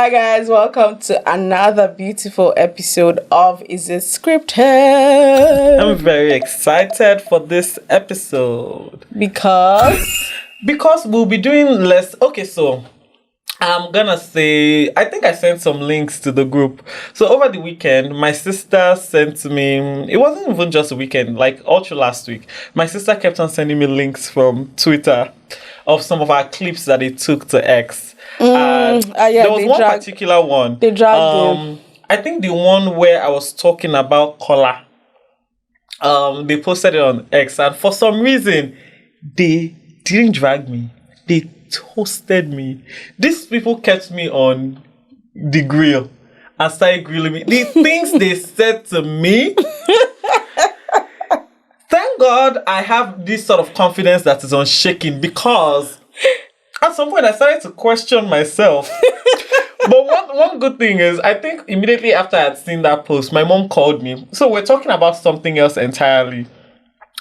Hi guys, welcome to another beautiful episode of Is It Scripted? I'm very excited for this episode. Because we'll be doing less. Okay, so I'm gonna say, I think I sent some links to the group. So over the weekend, my sister sent me, it wasn't even just a weekend, like all through last week. My sister kept on sending me links from Twitter of some of our clips that they took to X. There was one particular one. They dragged him. I think the one where I was talking about Kola. They posted it on X, and for some reason, they didn't drag me. They toasted me. These people kept me on the grill and started grilling me. The things they said to me. Thank God I have this sort of confidence that is unshaken, because at some point I started to question myself. But one good thing is, I think immediately after I had seen that post, my mom called me. So we're talking about something else entirely.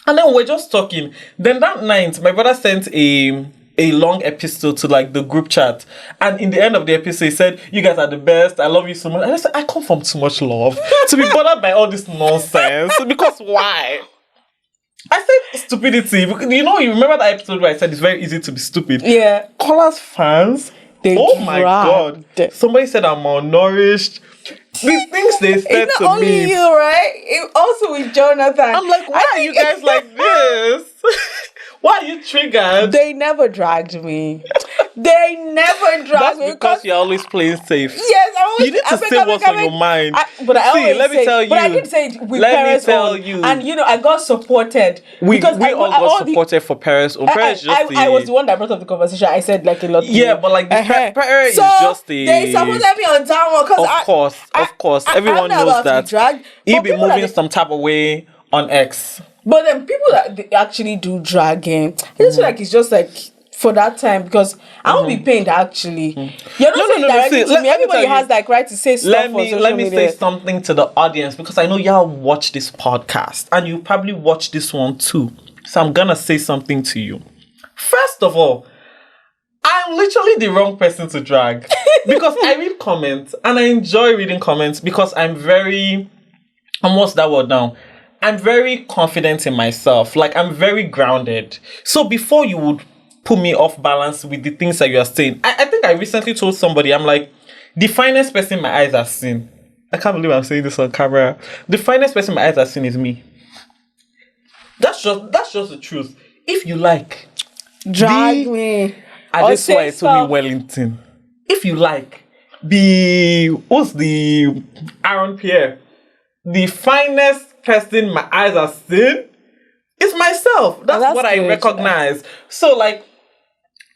And then we're just talking. Then that night, my brother sent a long epistle to like the group chat. And in the end of the episode, he said, "You guys are the best. I love you so much." And I said, I come from too much love to be bothered by all this nonsense. Because why? I said stupidity. You know, you remember that episode where I said it's very easy to be stupid? Yeah. Cola's fans, my God. Somebody said I'm malnourished. The things they said it's to not only me. you, right? Also with Jonathan. I'm like, why are you guys like this? Why are you triggered? They never dragged me. They never dragged me. That's because you're always playing safe. Yes, I always. You need to say what's on your mind. But let me tell you. But I did say it with parents. Let me tell you. And you know, I got supported. We all got supported for parents. I was the one that brought up the conversation. I said like a lot. Yeah, but like the parent is just a. They supported me on time because of course, everyone knows that. He be moving some type of way on X. But then people that they actually do dragging, I just feel like it's just like for that time, because I won't be paid actually. You're not saying directly to me. Everybody has like right to say stuff. Let me say something to the audience, because I know y'all watch this podcast and you probably watch this one too. So I'm gonna say something to you. First of all, I'm literally the wrong person to drag, because I read comments and I enjoy reading comments because what's that word now? I'm very confident in myself. Like, I'm very grounded. So before you would put me off balance with the things that you are saying, I think I recently told somebody, I'm like, the finest person my eyes have seen. I can't believe I'm saying this on camera. The finest person my eyes have seen is me. That's just the truth. If you like, drag me. I just saw it to me Wellington. If you like, what's the Aaron Pierre? The finest person my eyes have seen is myself. That's what I recognize. So like,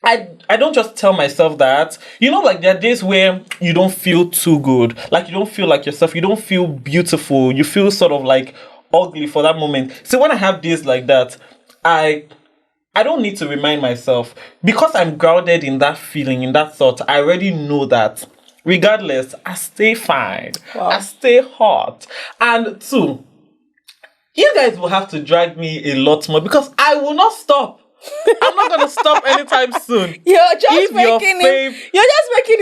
I don't just tell myself that. You know, like there are days where you don't feel too good. Like you don't feel like yourself. You don't feel beautiful. You feel sort of like ugly for that moment. So when I have days like that, I don't need to remind myself, because I'm grounded in that feeling, in that thought. I already know that regardless, I stay fine. Wow. I stay hot. And two, you guys will have to drag me a lot more, because I will not stop. I'm not gonna stop anytime soon. You're just making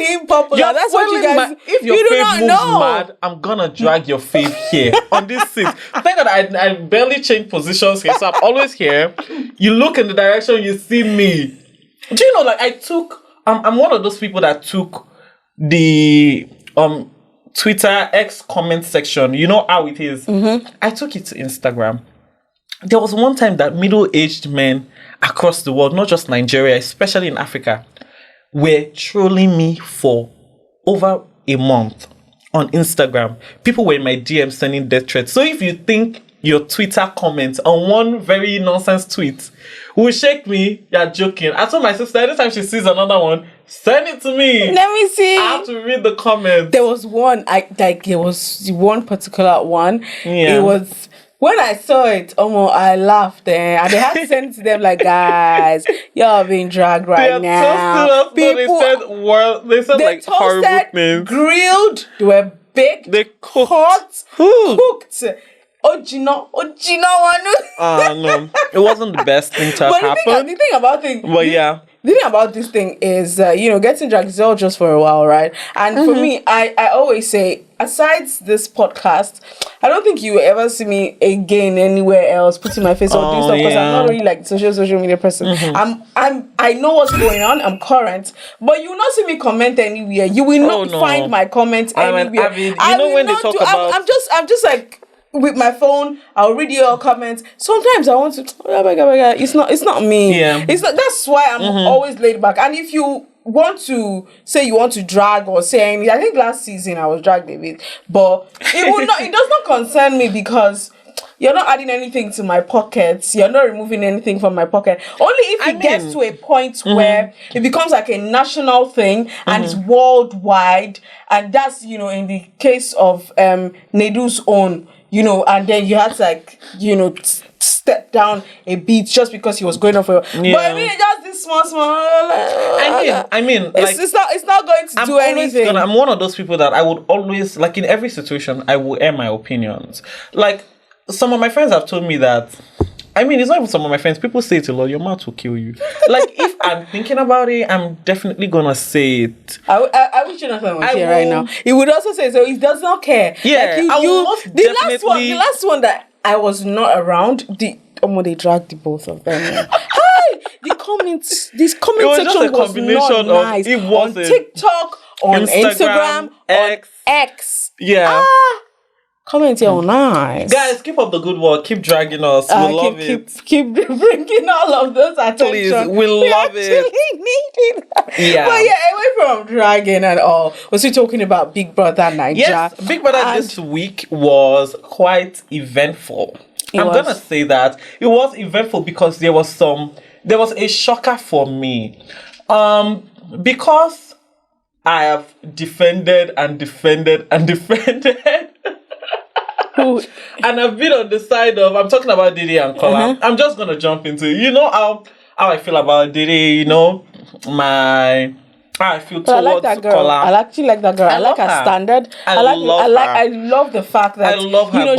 him popular. That's what you guys. If your fave moves mad, I'm gonna drag your fave here on this seat. Thank God I barely change positions here, so I'm always here. You look in the direction you see me. Do you know? Like I'm one of those people that took the Twitter X comment section. You know how it is. Mm-hmm. I took it to Instagram. There was one time that middle-aged men across the world, not just Nigeria, especially in Africa, were trolling me for over a month on Instagram. People were in my DM sending death threats. So if you think your Twitter comment on one very nonsense tweet will shake me, you're joking. I told my sister, anytime she sees another one, send it to me. Let me see. I have to read the comments. There was one, there was one particular one. Yeah. It was... When I saw it, I laughed, and they had to send to them like, guys, y'all being dragged right now. People, they said like horrible things. Grilled, they were baked, they cooked. hot, cooked. Ojino one. No, it wasn't the best thing to have happened. The thing about this thing is, getting dragged is all just for a while, right? And for me, I always say, aside this podcast, I don't think you will ever see me again anywhere else putting my face on doing stuff, because I'm not really like social media person. I know what's going on. I'm current, but you will not see me comment anywhere. You will not find my comments anywhere. When they talk about, I'm just like, with my phone, I'll read your comments. Sometimes I want to. Oh my God. It's not me. Yeah. It's not. That's why I'm always laid back. And if you want to say you want to drag or say anything, I think last season I was dragged a bit, but it would not. It does not concern me, because you're not adding anything to my pockets. You're not removing anything from my pocket. Only if it gets to a point where it becomes like a national thing and it's worldwide. And that's, in the case of Nedu's own, and then you had to step down a bit just because he was going off. But I mean, just this small. It's not going to do anything. I'm one of those people that I would always, like, in every situation, I will air my opinions. Like, some of my friends have told me that. I mean, it's not even some of my friends. People say it a lot. Your mouth will kill you. Like, if I'm thinking about it, I'm definitely gonna say it. I wish Jonathan was here right now. He would also say so. He does not care. Yeah, the last one that I was not around. They dragged the both of them. Hi, this comment section was not nice. It was on TikTok, on Instagram, on X. Yeah. Comment here on nice. Guys, keep up the good work. Keep dragging us. We love it. Keep bringing all of those attention. Please, we love it. Need it. Yeah. But away from dragging and all, was we talking about Big Brother Naija? Yes, Big Brother this week was quite eventful. I'm gonna say that it was eventful because there was a shocker for me. Because I have defended and defended and defended. And I've been on the side of, I'm talking about Diddy and Kola. I'm just gonna jump into, how I feel about Diddy, how I feel towards Kola. I actually like that girl. I like her standard. I love the fact that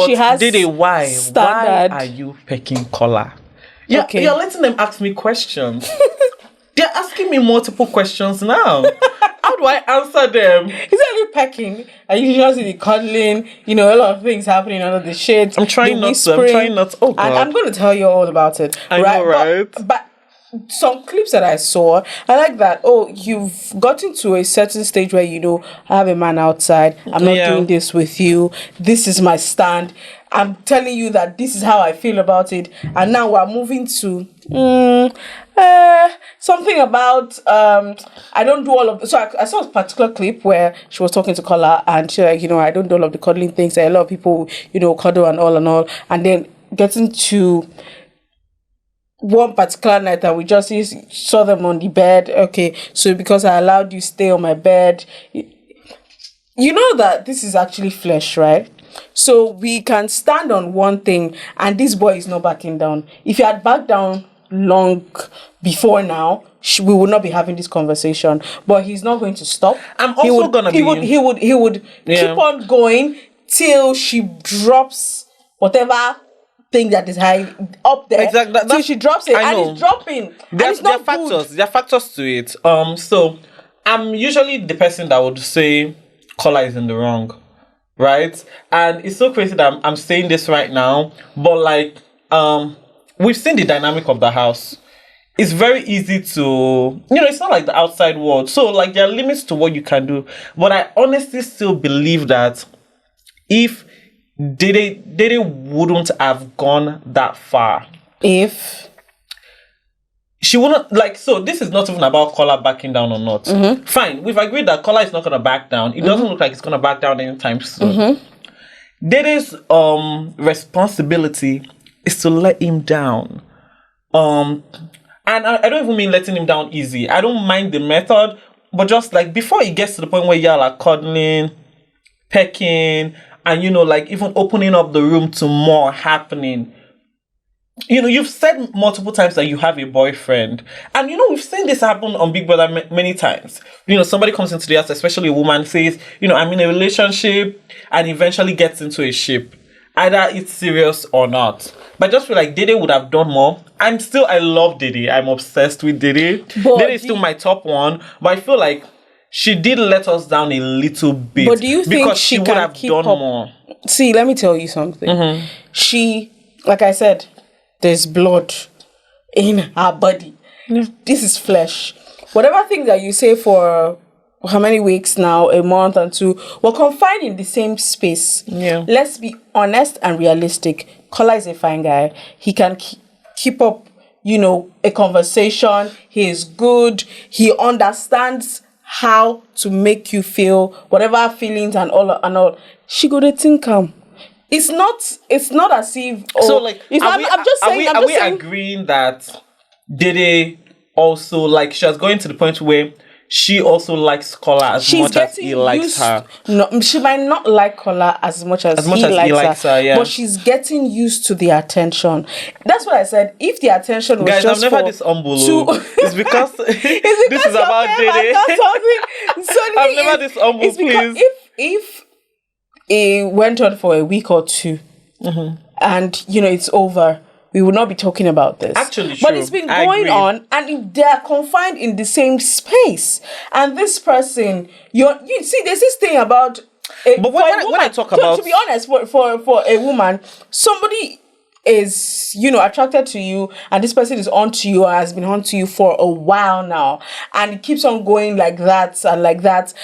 she has Diddy. Why standard. Why are you picking Kola? You're letting them ask me questions. They're asking me multiple questions now. How do I answer them? Is that you pecking? Are you just in the cuddling? A lot of things happening under the shades. I'm trying not to. Oh, God. And I'm going to tell you all about it. I know, right? But some clips that I saw, I like that. Oh, you've gotten to a certain stage where I have a man outside. I'm not doing this with you. This is my stand. I'm telling you that this is how I feel about it. And now we're moving to something about I don't do all of. So I saw a particular clip where she was talking to Kola and she's like, I don't do all of the cuddling things. A lot of people, cuddle and all, and then getting to one particular night that we just saw them on the bed. Okay, so because I allowed you stay on my bed, you know that this is actually flesh, right? So we can stand on one thing, and this boy is not backing down. If he had backed down long before now, we would not be having this conversation. But he's not going to stop. I'm also gonna be. He would keep on going till she drops whatever thing that is high up there. Exactly. Till she drops it, and it's dropping. There are factors. There are factors to it. So I'm usually the person that would say Kola is in the wrong. Right? And it's so crazy that I'm saying this right now, but we've seen the dynamic of the house. It's very easy to, it's not like the outside world. So there are limits to what you can do. But I honestly still believe that if Diddy wouldn't have gone that far. If she wouldn't, so this is not even about Kola backing down or not. Fine, we've agreed that Kola is not going to back down. It doesn't look like it's going to back down anytime soon. Diddy's responsibility is to let him down. And I don't even mean letting him down easy. I don't mind the method, but just before it gets to the point where y'all are cuddling, pecking, and even opening up the room to more happening. You've said multiple times that you have a boyfriend. And, we've seen this happen on Big Brother many times. Somebody comes into the house, especially a woman, says, I'm in a relationship, and eventually gets into a ship. either it's serious or not. But I just feel like Dede would have done more. I love Dede. I'm obsessed with Dede. Dede is still my top one, but I feel like she did let us down a little bit. But do you think because she would can have keep done up? more? See, let me tell you something. She, like I said, there's blood in her body. This is flesh. Whatever thing that you say for how many weeks now, a month and two, we're confined in the same space. Yeah. Let's be honest and realistic. Kola is a fine guy. He can keep up, a conversation. He is good. He understands how to make you feel whatever feelings and all. She go to think It's not as if. So like, I'm just saying. Are we agreeing that Dede also, like, she was going to the point where she also likes Kola as much as he likes her? No, she might not like Kola as much as he likes her, yeah. But she's getting used to the attention. That's what I said. If the attention was guys, just I'm never this humble. It's because this is about Dede. I'm never this humble, please. If it went on for a week or two, and it's over, we would not be talking about this. Actually, but it's been going on, and they're confined in the same space. And this person, you see, there's this thing about. But when I talk about, to be honest, for a woman, somebody is attracted to you, and this person is onto you, or has been onto you for a while now, and it keeps on going like that and like that.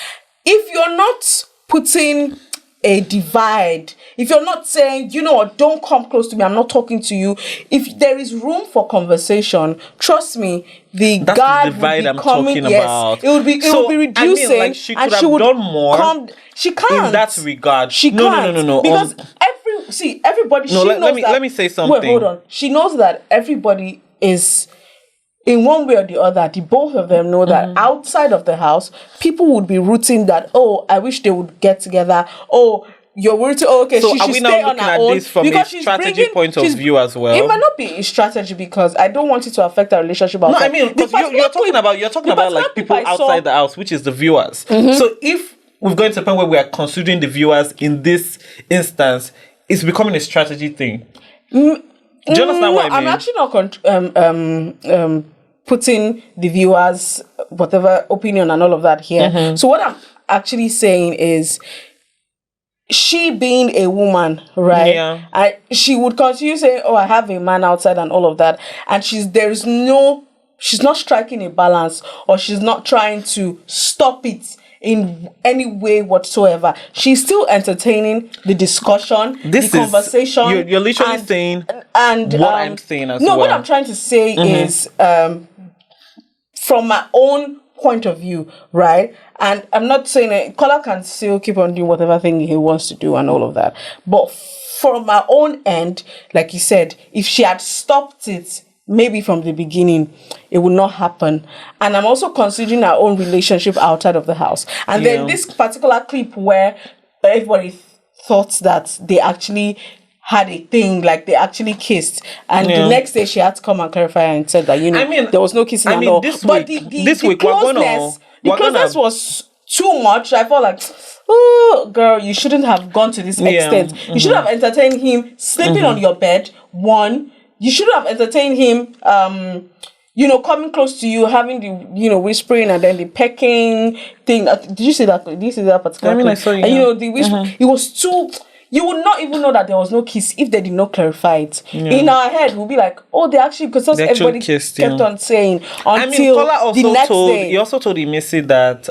If you're not putting a divide, if you're not saying, don't come close to me, I'm not talking to you, if there is room for conversation, trust me, the guard will be coming. Yes, it will be reducing. Like, she could have done more. She can't. In that regard, she can't. No. Because everybody. No, let me say something. Wait, hold on. She knows that everybody is. In one way or the other, the both of them know that outside of the house, people would be rooting that, oh, I wish they would get together. Oh, you're rooting, okay, so she should stay on her own. So are we now looking at this from a strategy point of view as well? It might not be a strategy because I don't want it to affect our relationship outside. No, I mean, because you're talking about like people outside the house, which is the viewers. So if we've gone to the point where we are considering the viewers in this instance, it's becoming a strategy thing. Do you understand what I mean? I'm actually not putting the viewers, whatever opinion and all of that here. So what I'm actually saying is, she being a woman, right? Yeah. She would continue saying, "Oh, I have a man outside," and all of that, and she's not striking a balance, or she's not trying to stop it in any way whatsoever. She's still entertaining the discussion, the conversation. You're literally saying and what I'm saying as well. No, what I'm trying to say is, from my own point of view, right? And I'm not saying that Kola can still keep on doing whatever thing he wants to do and all of that. But from my own end, like you said, if she had stopped it, maybe from the beginning, it would not happen. And I'm also considering our own relationship outside of the house. And then this particular clip where everybody thought that they actually had a thing, like they actually kissed, and the next day she had to come and clarify and said that there was no kissing at all. But the closeness was too much. I felt like, oh girl, you shouldn't have gone to this extent. You should have entertained him sleeping on your bed. One, you should have entertained him coming close to you, having the whispering and then the pecking thing. Did you see that? Did you see that particular? I mean, I saw you. And, the whisper. It was too. You would not even know that there was no kiss if they did not clarify it. Yeah. In our head, we'll be like, oh, they actually, because everybody kept on saying until the next day. He also told Imisi that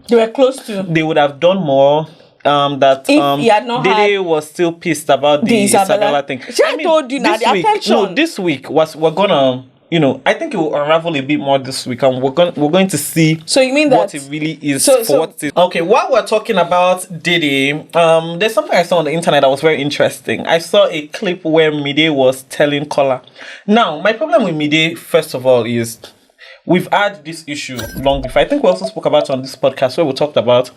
they were close to. They would have done more. That he had not Dede was still pissed about the Isabella thing. I told you now, the attention. No, this week we're gonna. I think it will unravel a bit more this week, and we're going to see. So you mean what it really is what it is. Okay, while we're talking about Dede, there's something I saw on the internet that was very interesting. I saw a clip where Mide was telling Kola. Now, my problem with Mide, first of all, is we've had this issue long before. I think we also spoke about it on this podcast where we talked about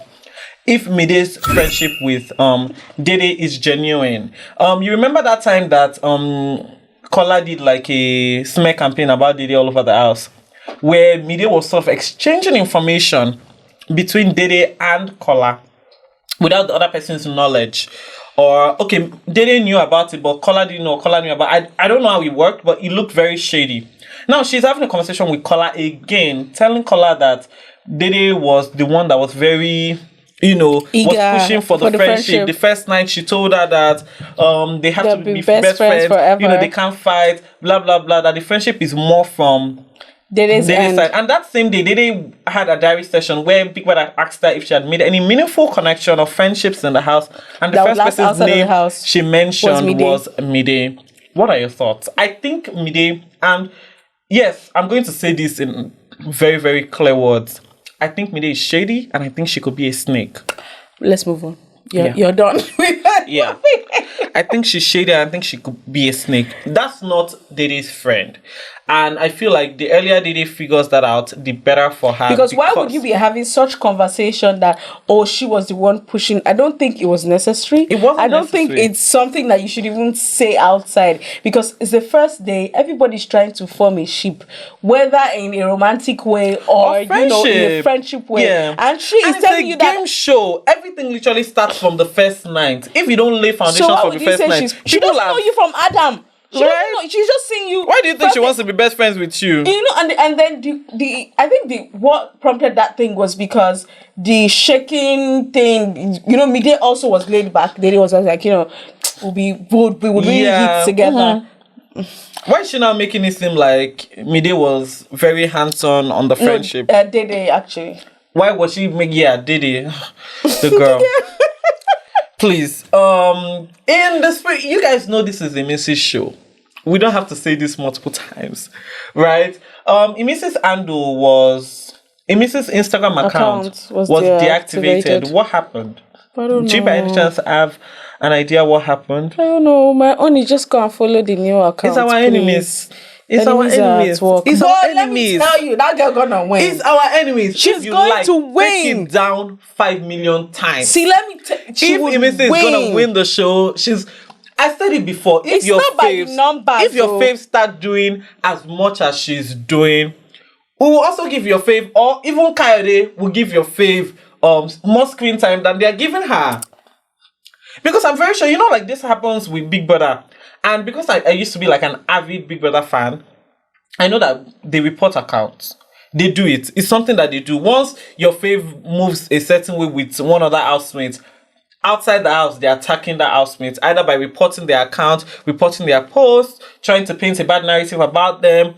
if Mide's friendship with Dede is genuine. You remember that time that Kola did like a smear campaign about Dede all over the house, where Mide was sort of exchanging information between Dede and Kola without the other person's knowledge. or okay, Dede knew about it, but Kola didn't know. Kola knew about it. I don't know how it worked, but it looked very shady. Now she's having a conversation with Kola again, telling Kola that Dede was the one that was very, eager was pushing for the friendship. The first night she told her that they have to be best friends forever. They can't fight, blah blah blah. That the friendship is more from Dede's side. And that same day, Dede had a diary session where Big Brother asked her if she had made any meaningful connection or friendships in the house. And the first person's name she mentioned was Mide. What are your thoughts? I think Mide, and yes, I'm going to say this in very, very clear words. I think Mide is shady, and I think she could be a snake. Let's move on. You're done with that. Yeah. I think she's shady, and I think she could be a snake. That's not Dede's friend. And I feel like the earlier Dede figures that out, the better for her. Because why would you be having such conversation that, she was the one pushing? I don't think it was necessary. It wasn't I don't necessary. think it's something that you should even say outside. Because it's the first day, everybody's trying to form a ship. Whether in a romantic way or in a friendship way. Yeah. And she is telling you that... it's a game show. Everything literally starts from the first night. If you don't lay foundation from the first night... She doesn't know you from Adam. She's just seeing you. Why do you think she wants to be best friends with you? And then I think what prompted that thing was because the shaking thing. Mide also was laid back. Dede was like, we would really hit together. Mm-hmm. Why is she now making it seem like Mide was very hands-on on the friendship? Dede actually. Why was she making? Yeah, Dede, the girl. Please, in the spirit, you guys know this is Imisi's show. We don't have to say this multiple times, right? Imisi's Instagram account was deactivated. What happened? I don't know. Do you by any chance have an idea what happened? I don't know. My own is just go and follow the new account. It's our enemies. It's our enemies. It's our enemies. Let me tell you, that girl gonna win. It's our enemies. She's going to win. Take it down 5 million times. See, let me tell you. If Imisi is gonna win the show, I said it before. If your fave start doing as much as she's doing, we will also give your fave, or even Kayode will give your fave more screen time than they are giving her. Because I'm very sure, like this happens with Big Brother. And because I used to be like an avid Big Brother fan, I know that they report accounts. They do it. It's something that they do. Once your fave moves a certain way with one other housemate, outside the house, they're attacking the housemates, either by reporting their account, reporting their posts, trying to paint a bad narrative about them.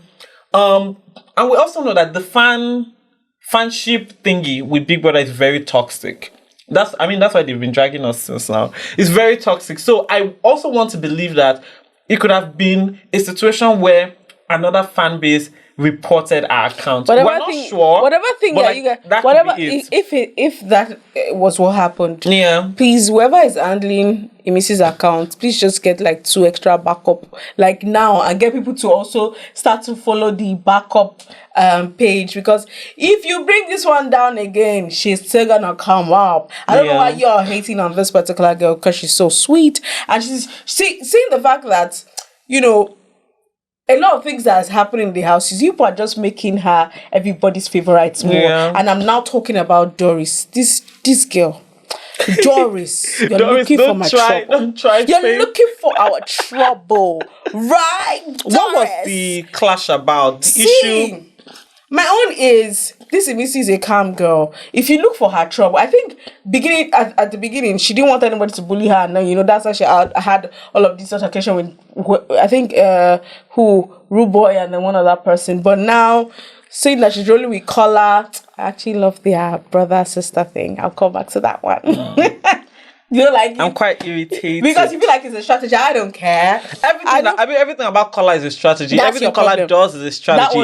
And we also know that the fanship thingy with Big Brother is very toxic. That's why they've been dragging us since now. It's very toxic. So I also want to believe that it could have been a situation where another fan base reported our account. We're not sure. Whatever thing that you guys, whatever, if that was what happened, please, whoever is handling Imisi's account, please just get like 2 extra backup, like now, and get people to also start to follow the backup page, because if you bring this one down again, she's still gonna come up. I don't know why you're hating on this particular girl, because she's so sweet, and she's seeing the fact that a lot of things that is happening in the house is people are just making her everybody's favorite more. And I'm now talking about Doris. This girl. Doris. You're looking for my trouble. You're looking for our trouble. Right? Doris. What was the clash about? The issue? My own is, this Imisi is a calm girl. If you look for her trouble, I think at the beginning, she didn't want anybody to bully her. No, that's why she had all of this altercation with, I think, Rude Boy and then one other person. But now, seeing that she's rolling with Kola, I actually love the brother-sister thing. I'll come back to that one. You don't like it? I'm quite irritated. Because you feel like it's a strategy. I don't care. Everything about Kola is a strategy. Everything Kola does is a strategy.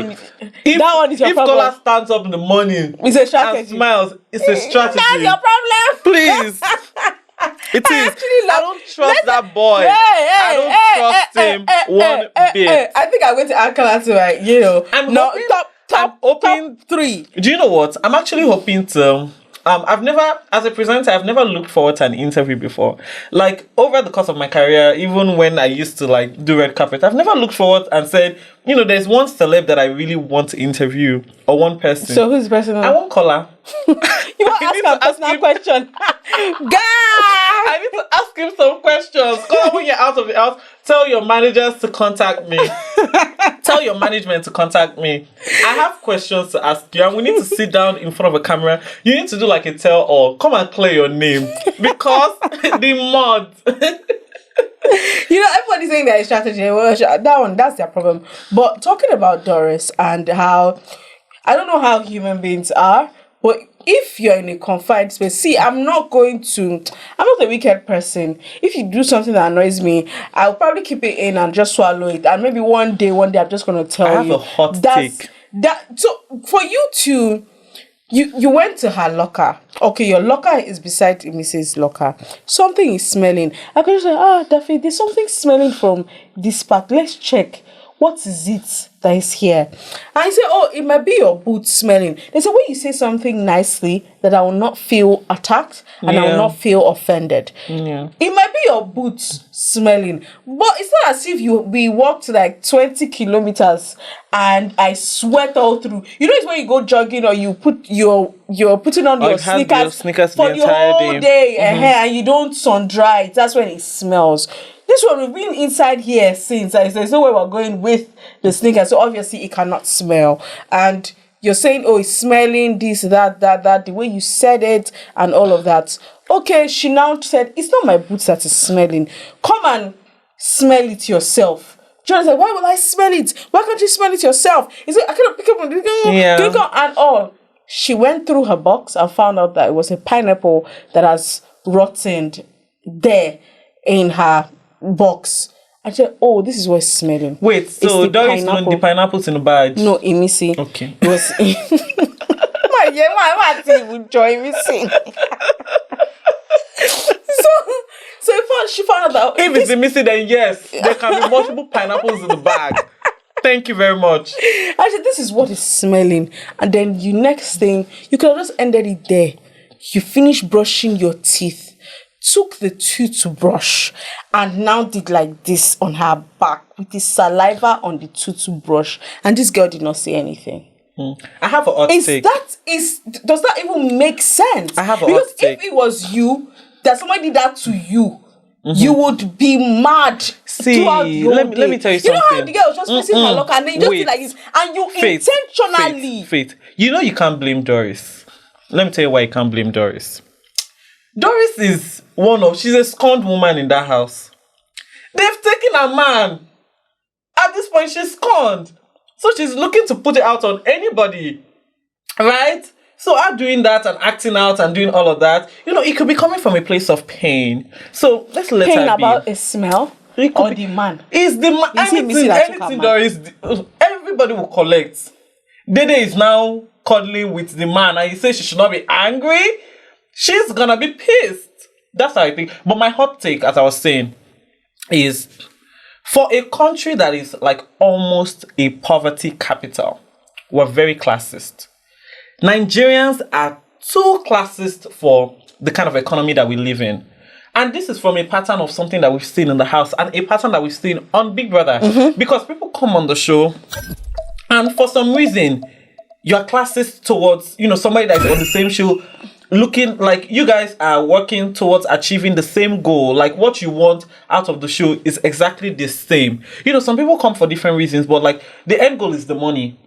That one is your problem. If Kola stands up in the morning it's a strategy. And smiles, it's a strategy. That's your problem. Please. It is. I don't trust that boy. I don't trust him one bit. I think I'm going to add Kola to top 3. Do you know what? I'm actually hoping to... as a presenter, I've never looked forward to an interview before. Like, over the course of my career, even when I used to, do red carpet, I've never looked forward and said, there's one celeb that I really want to interview, or one person. So who's the person? I want Kola. You want to ask a personal question? Girl! I need to ask him some questions. Because when you're out of the house, tell your managers to contact me. Tell your management to contact me. I have questions to ask you, and we need to sit down in front of a camera. You need to do like a tell-all. Come and clear your name. Because the mod. Everybody's saying that strategy. Well, that's their problem. But talking about Doris and how, I don't know how human beings are, but if you're in a confined space, see, I'm not a wicked person. If you do something that annoys me, I'll probably keep it in and just swallow it. And maybe one day I'm just going to tell you. I have a hot take. So for you to, you went to her locker. Okay, your locker is beside Mrs. locker. Something is smelling. I could just say, Daffy, there's something smelling from this part. Let's check. What is it that is here? And I say, it might be your boots smelling. There's a way you say something nicely that I will not feel attacked and I will not feel offended. Yeah. It might be your boots smelling, but it's not as if we walked like 20 kilometers and I sweat all through. It's when you go jogging or you put you're putting on your sneakers for the whole day and you don't sun dry it. That's when it smells. This one, we've been inside here since. There's no way we're going with the sneakers, so obviously it cannot smell. And you're saying, it's smelling this, that, the way you said it, and all of that. Okay, she now said, it's not my boots that is smelling. Come and smell it yourself. John said, why will I smell it? Why can't you smell it yourself? He said, I cannot pick up on it. And all. She went through her box and found out that it was a pineapple that has rotted there in her box. I said, this is what's smelling. Wait, so Doris known the pineapples in the bag? No, Imisi. Okay. It was why even join Imisi? So she found out that if it's Imisi, then yes, there can be multiple pineapples in the bag. Thank you very much. I said, this is what is smelling. And then next thing, you could have just ended it there. You finish brushing your teeth, took the toothbrush and now did like this on her back with the saliva on the toothbrush, and this girl did not say anything. I have a hot take. Does that even make sense? I have a hot take. If it was you, that somebody did that to you, you would be mad. See, let me tell you something. You know how the girl was just facing her locker and then you just did like this, and you intentionally. Faith. You can't blame Doris. Let me tell you why you can't blame Doris. Doris is she's a scorned woman in that house. They've taken a man. At this point, she's scorned. So she's looking to put it out on anybody. Right? So her doing that and acting out and doing all of that, it could be coming from a place of pain. So let's let her be. Pain about a smell or the man? It's the man. Anything Doris, everybody will collect. Dede is now cuddling with the man and he says she should not be angry. She's gonna be pissed. That's how I think. But my hot take, as I was saying, is for a country that is like almost a poverty capital, we're very classist. Nigerians are too classist for the kind of economy that we live in. And this is from a pattern of something that we've seen in the house and a pattern that we've seen on Big Brother. Because people come on the show and for some reason, you're classist towards, somebody that's on the same show, looking like you guys are working towards achieving the same goal. Like what you want out of the show is exactly the same. Some people come for different reasons, but like the end goal is the money,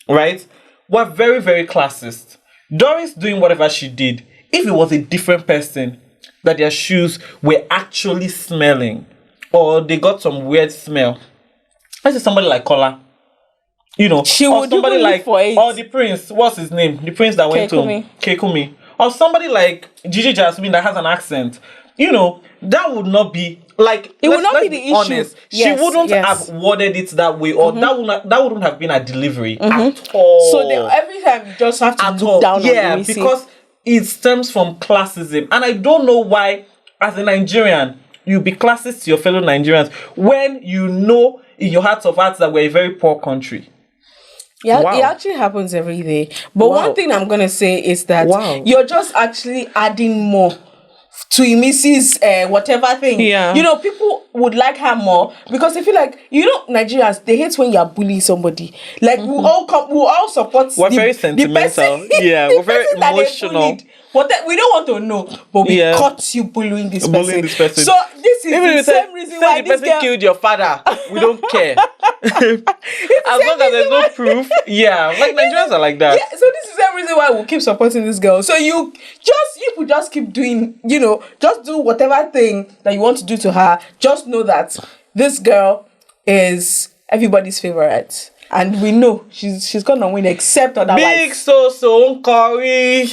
right? We're very, very classist. Doris doing whatever she did, if it was a different person that their shoes were actually smelling or they got some weird smell, let's say somebody like Kola, she or would somebody like, for it. or the prince, what's his name? The prince that went to Kekumi. Or somebody like Gigi Jasmine that has an accent, that would not be like. It would not be the honest. issue. Yes, she wouldn't have worded it that way, or that wouldn't have been a delivery at all. So every time you just have to look down on Imisi. Because it stems from classism, and I don't know why, as a Nigerian, you be classist to your fellow Nigerians when you know in your hearts of hearts that we're a very poor country. Yeah, wow. It actually happens every day. But one thing I'm going to say is that you're just actually adding more to Imisi's whatever thing. Yeah. You know, people would like her more because they feel like, you know, Nigerians, they hate when you're bullying somebody. Like, we all support We're very sentimental. We're very emotional. We don't want to know, but we caught you bullying this person. So this is even the same reason why the person killed your father. We don't care. As long as there's no proof. Yeah, like Nigerians are like that. Yeah, so this is the reason why we'll keep supporting this girl. So you could just keep doing, you know, just do whatever thing that you want to do to her. Just know that this girl is everybody's favorite. And we know she's gonna win except otherwise. Big so Corey.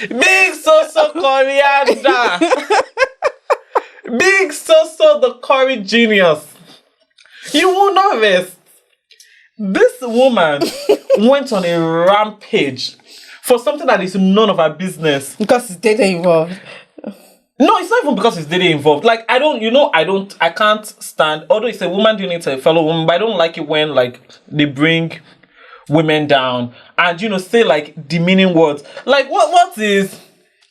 Big so coriander. Big so the Corey genius. You will not rest. This woman went on a rampage for something that is none of her business. Because it's data involved. No, it's not even because it's data involved. Like, I can't stand, although it's a woman doing it to a fellow woman, but I don't like it when, like, they bring women down and, you know, say, like, demeaning words. Like, what is...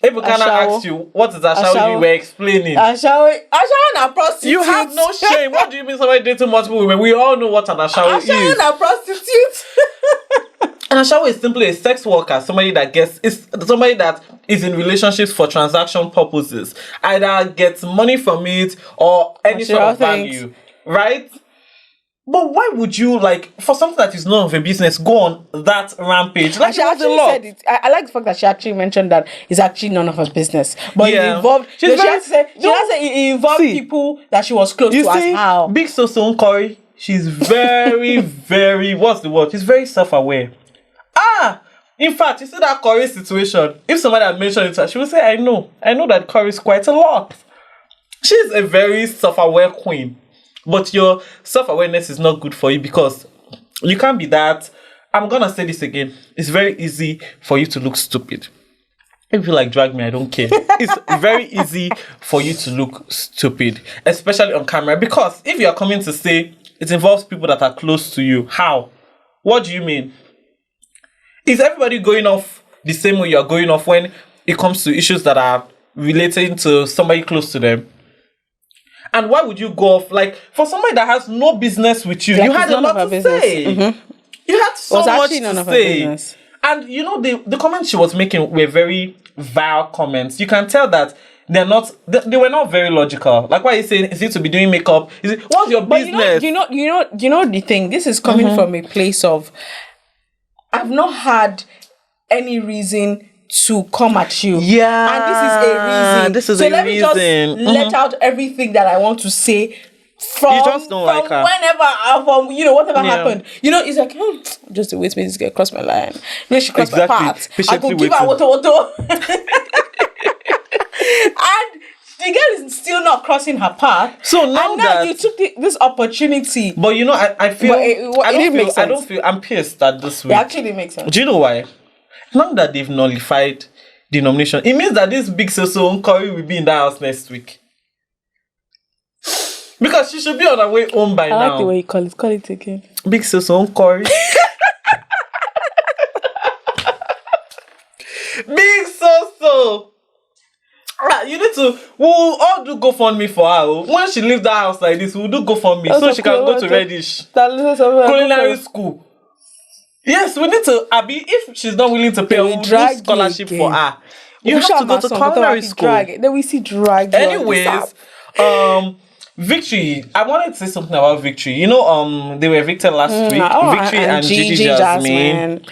Ebukana asked you, what is Ashawo? You were explaining. Ashawo na prostitute. You have no shame. What do you mean somebody dating multiple women? We all know what an Ashawo is. Ashawo na prostitute. An Ashawo is simply a sex worker, somebody that is in relationships for transaction purposes. Either gets money from it or any sort of value. Right? But why would you, like, for something that is none of a business, go on that rampage? Like, she actually said it. I like the fact that she actually mentioned that it's actually none of her business. But it involved... She has to say it involved people that she was close to as how. Big Soso Nkori, she's very, very... What's the word? She's very self-aware. In fact, you see that Corey situation, if somebody had mentioned it to her, she would say, I know that Corey is quite a lot. She's a very self-aware queen. But your self-awareness is not good for you because you can't be that. I'm going to say this again. It's very easy for you to look stupid. If you like drag me, I don't care. It's very easy for you to look stupid, especially on camera. Because if you are coming to say it involves people that are close to you, how? What do you mean? Is everybody going off the same way you're going off when it comes to issues that are relating to somebody close to them? And why would you go off? Like, for somebody that has no business with you, you had a lot to say. Mm-hmm. You had so much to say. And, you know, the comments she was making were very vile comments. You can tell that they were not very logical. Like, why are you saying, is it to be doing makeup? What's your business? You know the thing, this is coming from a place of, I've not had any reason to come at you. Yeah. And this is a reason. Let me just let out everything that I want to say from, you just don't like her. Whenever, you know, whatever happened. You know, it's like, just to wait me, this girl crossed my line. When she crossed my path, I could give her water. And the girl is still not crossing her path. So now you took this opportunity. But you know, I feel I'm pissed at this week. It actually makes sense. Do you know why? Now that they've nullified the nomination, it means that this big Soso Nkori will be in that house next week. Because she should be on her way home by now. I like the way you call it. Call it again. Big Soso Nkori. Big Soso. You need to... We'll all do GoFundMe for her. When she leaves that house like this, we'll do GoFundMe so she can go to Reddish Culinary School. Yes, we need to, Abby, if she's not willing to pay, we'll do scholarship for her. You have to go to culinary school. Then we see drag. Anyways, Victory. I wanted to say something about Victory. You know, they were evicted last week. Victory and Gigi Jasmine.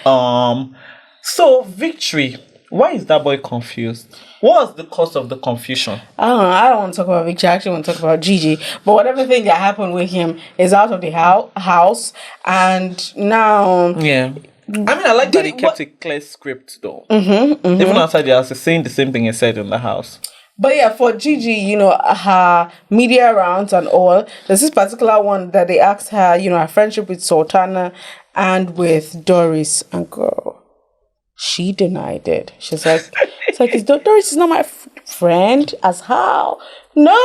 So Victory, why is that boy confused? What was the cause of the confusion? I don't know. I don't want to talk about Victory. I actually want to talk about Gigi. But whatever thing that happened with him is out of the house. And now... Yeah. I mean, I like that he kept a clear script, though. Even outside the house, he's saying the same thing he said in the house. But yeah, for Gigi, you know, her media rounds and all, there's this particular one that they asked her, you know, her friendship with Sultana and with Doris. And girl, she denied it. She's like, Doris is not my friend. As how? No,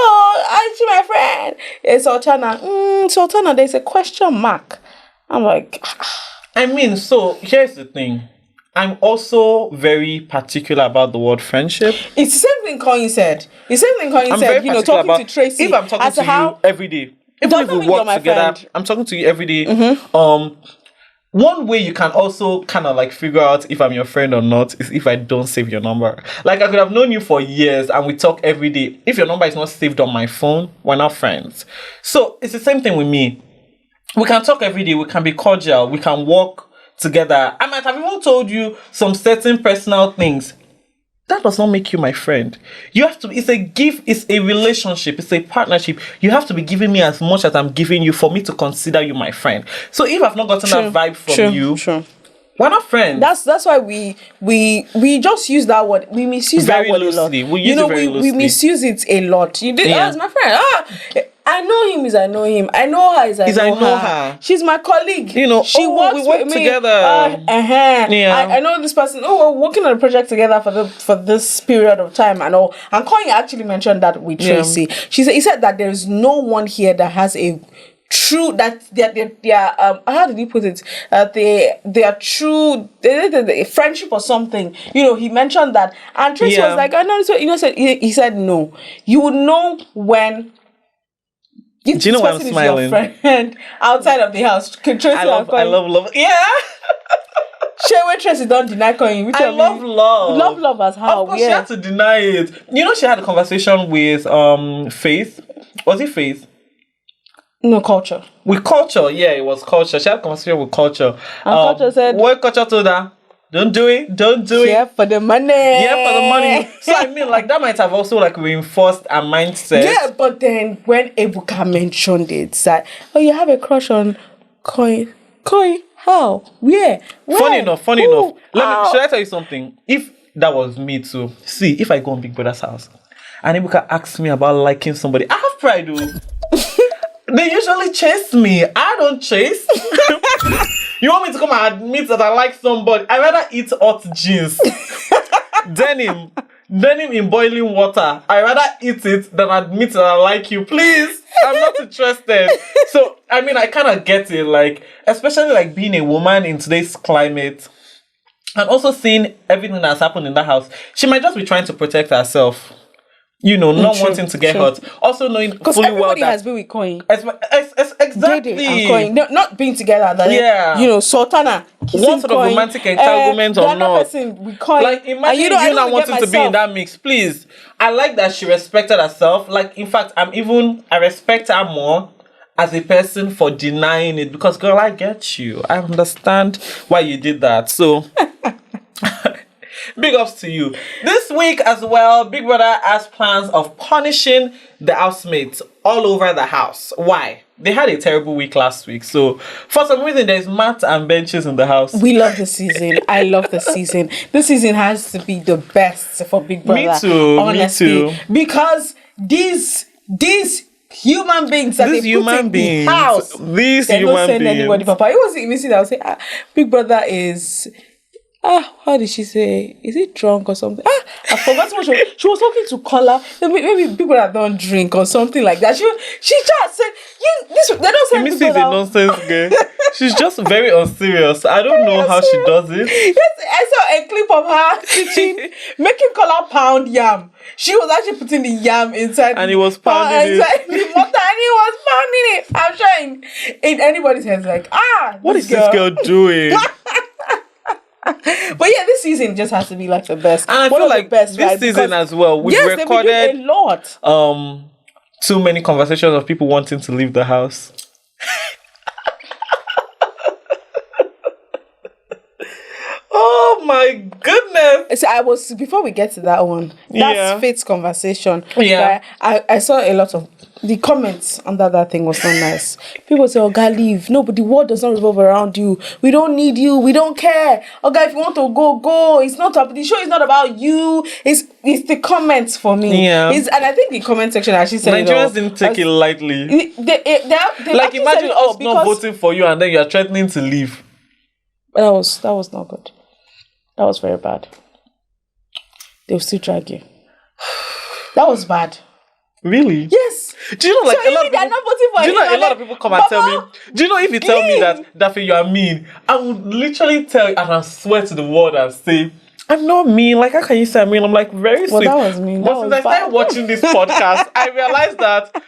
she's my friend. It's Sultana, there's a question mark. I'm like... I mean, so here's the thing. I'm also very particular about the word friendship. It's the same thing Coin said. The same thing Coin said, talking to Tracy. If I'm talking to you every day, even if we work together, I'm talking to you every day. One way you can also kind of like figure out if I'm your friend or not is if I don't save your number. Like, I could have known you for years and we talk every day. If your number is not saved on my phone, we're not friends. So it's the same thing with me. We can talk every day. We can be cordial. We can work together. I might have even told you some certain personal things. That does not make you my friend. You have to, it's a gift, it's a relationship, it's a partnership. You have to be giving me as much as I'm giving you for me to consider you my friend. So if I've not gotten that vibe from you, we're not friends. That's why we just use that word. We misuse very that word loosely. a lot. We use it very loosely. We misuse it a lot. You did as my friend. I know him as I know him. I know her as I know her. She's my colleague. She works we work with together. I know this person. We're working on a project together for this period of time and all. And Konya actually mentioned that with Tracy. He said that there is no one here that has a true that they are how did he put it? They are true the friendship or something. He mentioned that, and Tracy was like, I know. So he said no. You would know when. Do you know why I'm smiling? Your friend outside of the house. I love. Yeah. Share Tracy don't deny calling. I love love. Love as how? Of course, she had to deny it. She had a conversation with Faith. Was it Faith? No, Culture. With Culture, yeah, it was Culture. She had a conversation with Culture. And Culture said, what Culture told her? Don't do it. Yeah, for the money. So that might have also reinforced our mindset. Yeah, but then when Ebuka mentioned it, it's like, you have a crush on Koi. How? Where? Funny enough. Should I tell you something? If that was me too, see, if I go on Big Brother's house and Ebuka asks me about liking somebody, I have pride, though. They usually chase me. I don't chase. You want me to come and admit that I like somebody? I rather eat hot jeans. Denim in boiling water. I rather eat it than admit that I like you. Please, I'm not interested. So, I kind of get it. Especially being a woman in today's climate. And also seeing everything that's happened in that house. She might just be trying to protect herself. Not wanting to get hurt. Also knowing fully well that... Because everybody has been with Coin. Exactly. And Coin. Not being together. Sultana. One sort of romantic entanglement or not. Person with Coin. Imagine you not wanting to be in that mix. Please. I like that she respected herself. In fact, I respect her more as a person for denying it. Because, girl, I get you. I understand why you did that. So... Big ups to you. This week as well, Big Brother has plans of punishing the housemates all over the house. Why? They had a terrible week last week. So, for some reason, there's mats and benches in the house. We love the season. I love the season. This season has to be the best for Big Brother. Me too. Honestly. Me too. Because these human beings that they put in the house, they don't send anybody, Papa. It was Imisi that would say, Big Brother is... how did she say? Is it drunk or something? I forgot what she was talking to Kola. Maybe people that don't drink or something like that. She just said, they don't say Imisi is a nonsense girl. She's just very unserious. I don't know how she does it. Yes, I saw a clip of her teaching, making Kola pound yam. She was actually putting the yam inside. And he was pounding inside the mortar, and he was pounding it. I'm trying. In anybody's head, what is this girl doing? But yeah, this season just has to be the best. And I feel like this season as well, we've recorded a lot. Too many conversations of people wanting to leave the house. Oh my goodness! So before we get to that one, that's Faith's conversation. Yeah, I saw a lot of the comments under that thing was not nice. People say, "Oga, leave. No, but the world does not revolve around you. We don't need you. We don't care. Oga, if you want to go, go. It's not the show is not about you. It's the comments for me. Yeah, and I think the comment section actually said Nigerians didn't take it lightly. They imagine us not voting for you and then you are threatening to leave. That was not good. That was very bad. They will still drag you. That was bad. Really? Yes. Do you know, like, so a lot of they're people, not voting for do you know, him, a lot of people come and tell me, do you know, if you tell me that Daffy, you are mean, I would literally tell you, and I swear to the world and say, I'm not mean. Like, how can you say I'm mean? I'm like, very sweet. Well, that was mean. But since I started watching this podcast, I realized that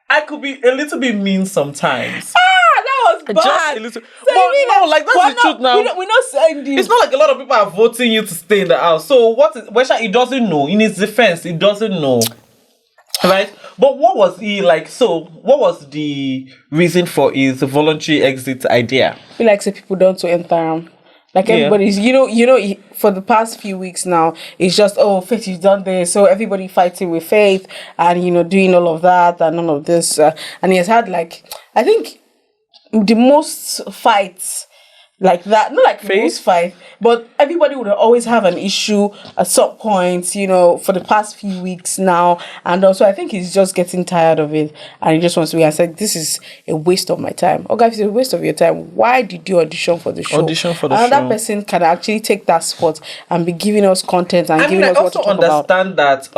I could be a little bit mean sometimes. That was bad. Just a little. So but no, like, that's the truth now. We're not saying this. It's not like a lot of people are voting you to stay in the house. So what is Wesha? He doesn't know. In his defense, he doesn't know. Right? But what was he like? So what was the reason for his voluntary exit idea? I feel like say people don't to enter. Like everybody's, for the past few weeks now, it's just, Faith, you've done this. So everybody fighting with Faith and, doing all of that and all of this. And he has had, like, I think the most fights like that. Not like the most fight, but everybody would always have an issue at some point, for the past few weeks now. And also, I think he's just getting tired of it. And he just wants to be. I said, this is a waste of my time. Oh, guys, it's a waste of your time. Why did you audition for the show? Another person can actually take that spot and be giving us content and giving us what to talk about. I also understand that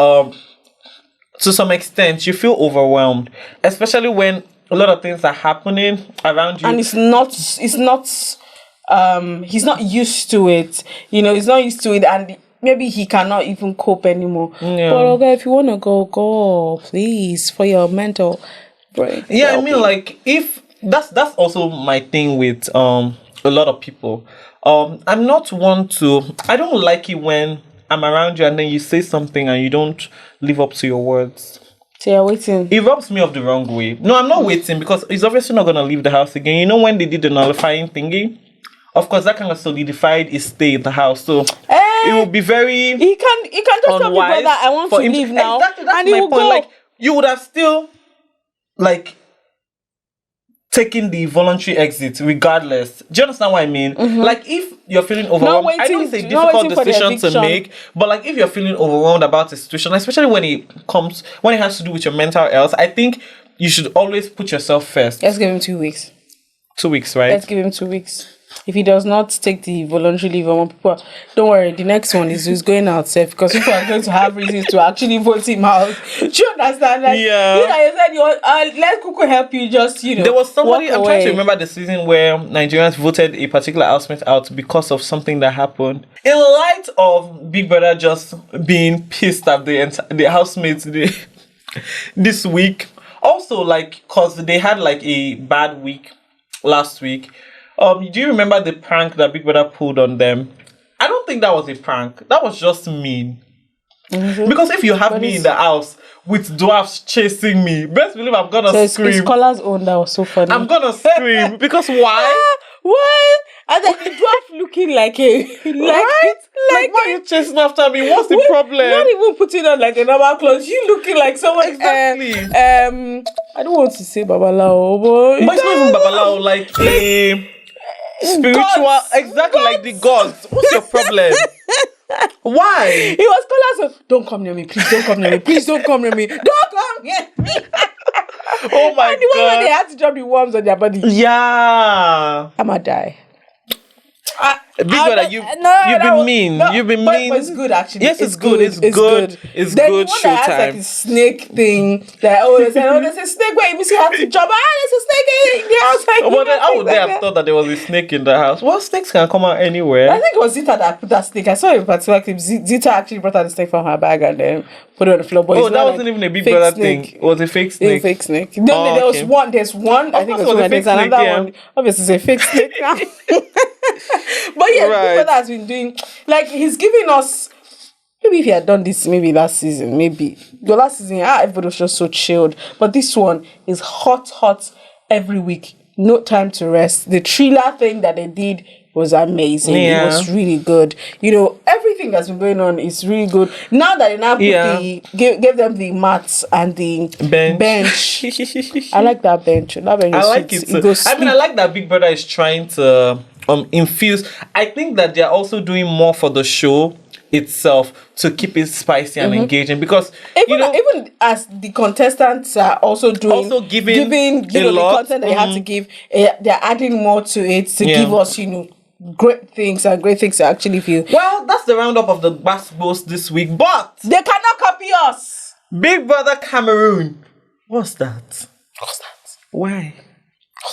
to some extent, you feel overwhelmed. Especially when a lot of things are happening around you. And it's not he's not used to it, he's not used to it, and maybe he cannot even cope anymore. But okay, if you want to go, please, for your mental break. Yeah, I mean, like, if that's also my thing with a lot of people. I'm not one to. I don't like it when I'm around you and then you say something and you don't live up to your words. So you're waiting. It rubs me off the wrong way. No, I'm not waiting because he's obviously not gonna leave the house again. When they did the nullifying thingy. Of course, that kind of solidified his stay in the house. So it will be very. He can just tell people that I want to leave now, exactly, that's and my he will point. go. Like, you would have still, like, taken the voluntary exit regardless. Do you understand what I mean? Mm-hmm. Like, if you're feeling overwhelmed, I know it's a difficult decision to make, but like, if you're feeling overwhelmed about a situation, especially when it has to do with your mental health, I think you should always put yourself first. Let's give him 2 weeks. 2 weeks, right? Let's give him 2 weeks. If he does not take the voluntary leave, people, don't worry, the next one is who's going out safe, because people are going to have reasons to actually vote him out. Do you understand? Like, you said, let Kuku help you just, There was somebody, I'm trying to remember the season where Nigerians voted a particular housemate out because of something that happened. In light of Big Brother just being pissed at the housemates this week, also, like, because they had, like, a bad week last week. Do you remember the prank that Big Brother pulled on them? I don't think that was a prank. That was just mean. Mm-hmm. Because if you have me in the house with dwarfs chasing me, best believe I'm gonna scream. It's Collar's own that was so funny. I'm gonna scream because why? What? And then the dwarf looking like a right? Like why are you chasing after me? What's the problem? Not even putting on like a normal clothes. You looking like someone. Exactly. I don't want to say Babalao, but it's not even Babalao. Like a spiritual, gods. Exactly, like the gods. What's your problem? Why? He was calling us, don't come near me, please don't come near me, please don't come near me, don't come near me. Oh my and the God. one where they had to drop the worms on their body. Yeah. I'ma die. Big Brother, you've been mean. You've been mean. But it's good actually. Yes, it's good. It's good. It's then good. The one that has like a snake thing. That there's a snake where Imisi had to jump. There's a snake in the house. But then how would they have thought that there was a snake in the house? Well, snakes can come out anywhere. I think it was Zita that put that snake. I saw a particular clip. Zita actually brought out the snake from her bag and then put it on the floor. But that wasn't even a Big Brother thing. It was a fake snake. A fake snake. No, there was one. There's one. I think it was one. There's another one. Obviously, it's a fake snake. But yeah, Big Brother has been doing, like, he's giving us, maybe if he had done this maybe last season, maybe. The last season, everybody was just so chilled. But this one is hot every week. No time to rest. The thriller thing that they did was amazing. Yeah. It was really good. Everything that's been going on is really good. Now that they now put gave them the mats and the bench. I like that bench. That bench. I like it too. I like that Big Brother is trying to infuse. I think that they're also doing more for the show itself to keep it spicy and engaging, because even as the contestants are also giving the content they have to give, they're adding more to it to give us great things to actually feel. Well, that's the roundup of the Bass Boss this week, but they cannot copy us. Big Brother Cameroon. What's that? Why?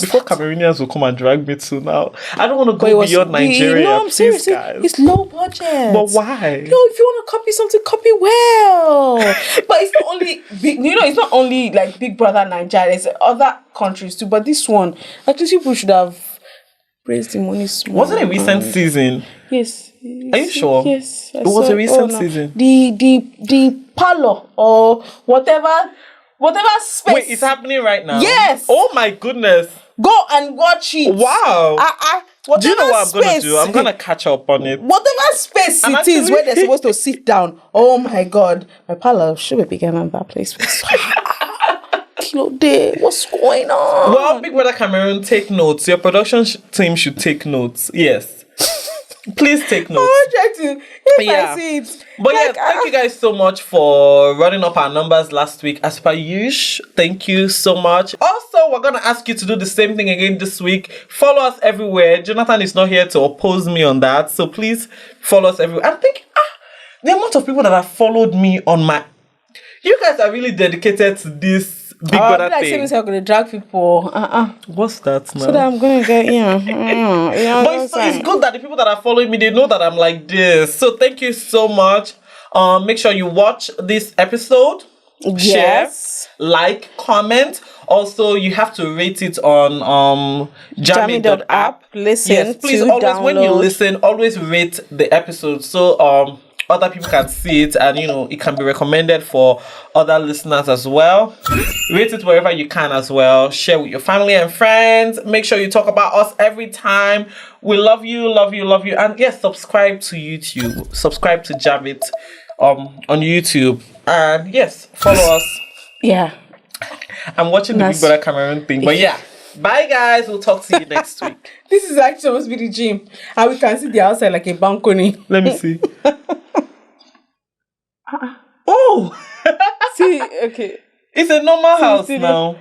Before Cameroonians will come and drag me to now. I don't want to go beyond Nigeria. No, I'm serious. It's low budget. But why? Yo, if you want to copy something, copy well. But it's not only big. It's not only like Big Brother Nigeria. There's other countries too. But this one, at least people should have raised the money small. Was it a recent season? Yes. Are you sure? Yes. It was a recent season. The parlor or whatever space. Wait, it's happening right now? Yes. Oh my goodness. Go and watch it. Wow. Do you know what I'm going to do? I'm going to catch up on it. Whatever space it is where they're supposed to sit down. Oh my God. My parlor should be bigger than that place. What's going on? Well, Big Brother Cameroon, take notes. Your production team should take notes. Yes. Please take notes. I try to. I see it. But thank you guys so much for running up our numbers last week. As per usual, thank you so much. Also, we're going to ask you to do the same thing again this week. Follow us everywhere. Jonathan is not here to oppose me on that. So please follow us everywhere. I'm thinking, the amount of people that have followed me on my... You guys are really dedicated to this Big Brother thing. I'm going to drag people. What's that now? So that I'm going to get, But it's good that the people that are following me, they know that I'm like this. So thank you so much. Make sure you watch this episode. Yes. Share, like, comment. Also, you have to rate it on Jammy.app. Listen. Yes, please to always download. When you listen, always rate the episode. So other people can see it, and it can be recommended for other listeners as well. Rate it wherever you can as well. Share with your family and friends. Make sure you talk about us every time. We love you, and yes, subscribe to YouTube. Subscribe to Javit on YouTube, and yes, follow us. Yeah, I'm watching the Big Brother Cameroon thing, but yeah. Bye guys, we'll talk to you next week. This is actually supposed to be the gym, and we can see the outside like a balcony. Let me see. Oh! See, okay. It's a normal house now.